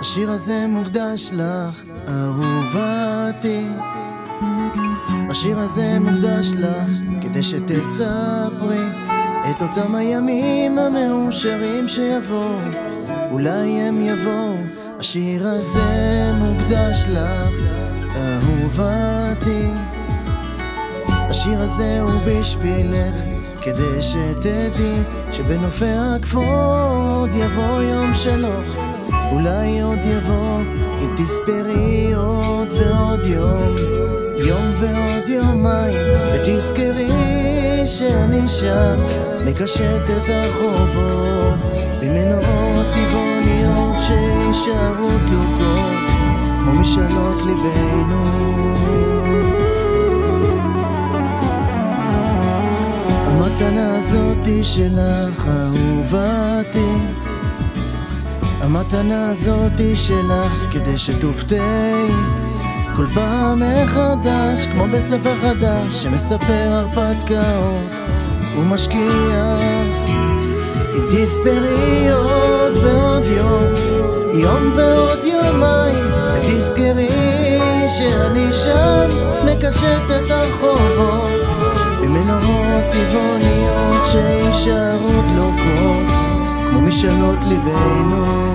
השיר הזה מוקדש לך, אהובתי. השיר הזה מוקדש לך, כדי שתספרי את אותם הימים המאושרים שיבואו, אולי הם יבואו. השיר הזה מוקדש לך, אהובתי. השיר הזה הוא בשבילך, כדי שתדעי שבנופי הכפור יבוא יום שלך, אולי עוד יבוא אם תספרי עוד ועוד יום, יום ועוד יומיים, ותזכרי שאני שם מקשט את הרחובות במנורות צבעוניות שישארו דלוקות כמו משאלות ליבנו. המתנה הזאת היא שלך, אהובתי. המתנה הזאת היא שלך, כדי שתופתעי כל פעם מחדש, כמו בספר חדש שמספר הרפתקאות ומשקיע. אם תספרי עוד ועוד יום, יום ועוד יומיים, ותזכרי שאני שם מקשט את הרחובות במנורות צבעוניות שישארו דלוקות כמו משאלות ליבנו.